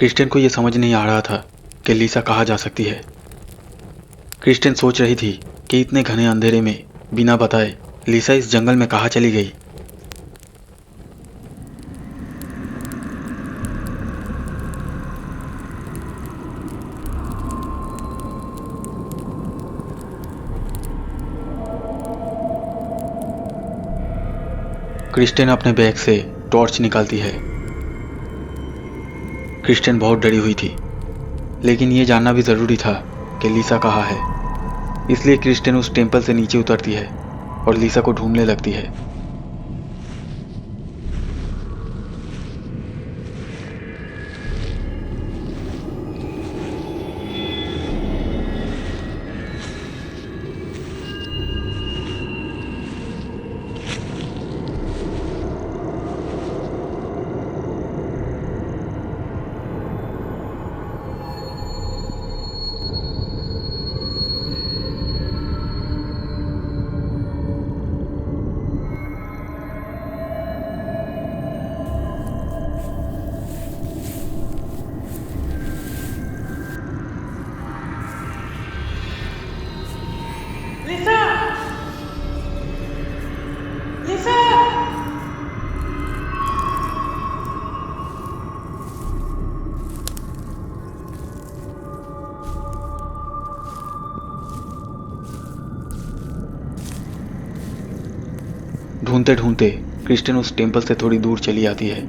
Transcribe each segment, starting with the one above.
Christian को यह समझ नहीं आ रहा था कि लीसा कहाँ जा सकती है। क्रिस्टियन सोच रही थी कि इतने घने अंधेरे में बिना बताए लीसा इस जंगल में कहाँ चली गई। क्रिस्टियन अपने बैग से टॉर्च निकालती है। क्रिस्टियन बहुत डरी हुई थी, लेकिन ये जानना भी ज़रूरी था कि लीसा कहाँ है। इसलिए क्रिस्टियन उस टेंपल से नीचे उतरती है और लीसा को ढूंढने लगती है। ढूंढते ढूंढते क्रिस्टियन उस टेंपल से थोड़ी दूर चली आती है।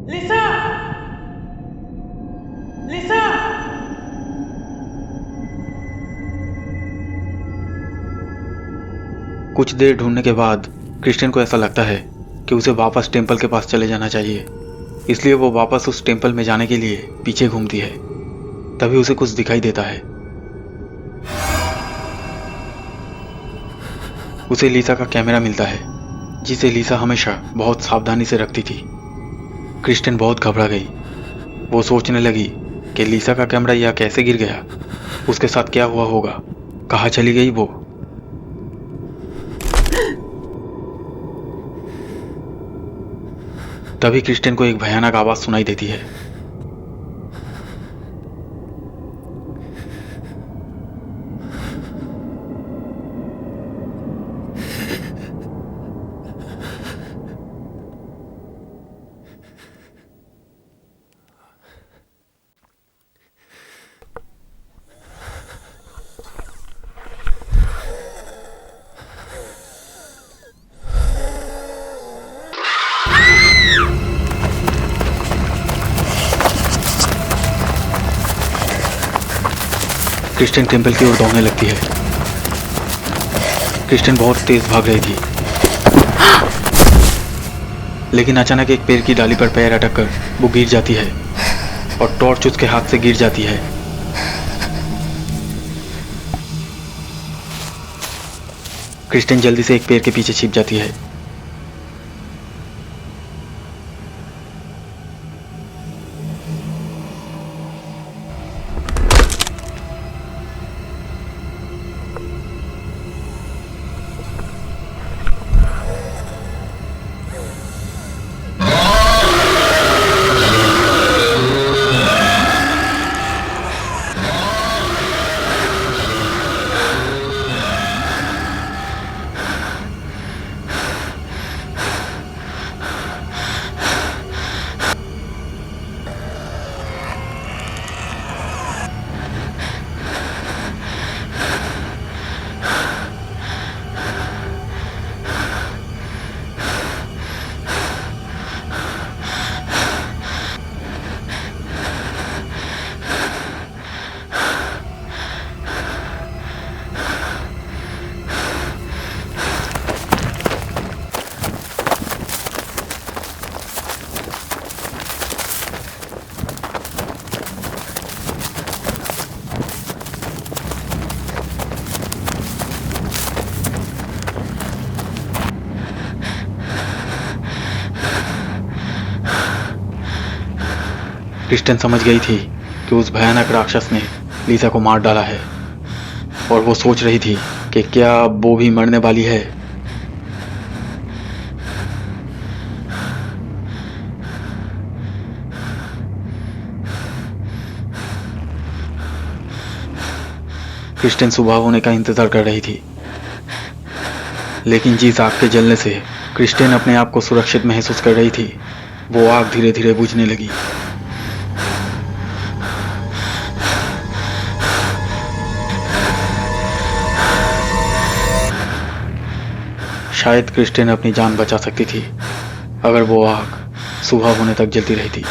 लिसा! लिसा! कुछ देर ढूंढने के बाद क्रिस्टियन को ऐसा लगता है कि उसे वापस टेंपल के पास चले जाना चाहिए। इसलिए वो वापस उस टेंपल में जाने के लिए पीछे घूमती है। तभी उसे कुछ दिखाई देता है। उसे लीसा का कैमरा मिलता है, जिसे लीसा हमेशा बहुत सावधानी से रखती थी। क्रिस्टियन बहुत घबरा गई। वो सोचने लगी कि लीसा का कैमरा यह कैसे गिर गया, उसके साथ क्या हुआ होगा, कहाँ चली गई वो। तभी क्रिस्टियन को एक भयानक आवाज सुनाई देती है। क्रिस्टियन टेंपल की ओर दौड़ने लगती है। क्रिस्टियन बहुत तेज भाग रही थी, लेकिन अचानक एक पेड़ की डाली पर पैर अटक कर वो गिर जाती है और टॉर्च उसके हाथ से गिर जाती है। क्रिस्टियन जल्दी से एक पेड़ के पीछे छिप जाती है। क्रिस्टन समझ गई थी कि उस भयानक राक्षस ने लीसा को मार डाला है और वो सोच रही थी कि क्या अब वो भी मरने वाली है। क्रिस्टन सुबह होने का इंतजार कर रही थी, लेकिन जिस आग के जलने से क्रिस्टन अपने आप को सुरक्षित महसूस कर रही थी, वो आग धीरे धीरे बुझने लगी। शायद क्रिस्टन अपनी जान बचा सकती थी अगर वो आग सुबह होने तक जलती रहती।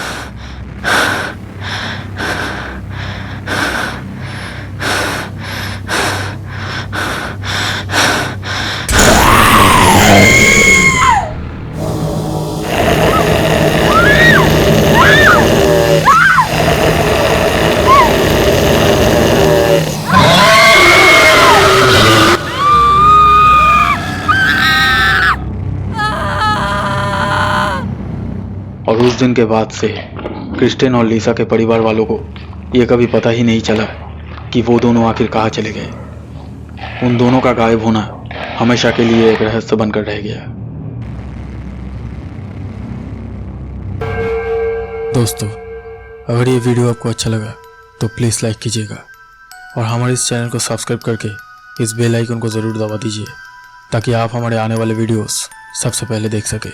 और उस दिन के बाद से क्रिस्टन और लीसा के परिवार वालों को ये कभी पता ही नहीं चला कि वो दोनों आखिर कहाँ चले गए। उन दोनों का गायब होना हमेशा के लिए एक रहस्य बनकर रह गया। दोस्तों, अगर ये वीडियो आपको अच्छा लगा तो प्लीज़ लाइक कीजिएगा और हमारे इस चैनल को सब्सक्राइब करके इस बेल आइकन को ज़रूर दबा दीजिए ताकि आप हमारे आने वाले वीडियोस सबसे पहले देख सकें।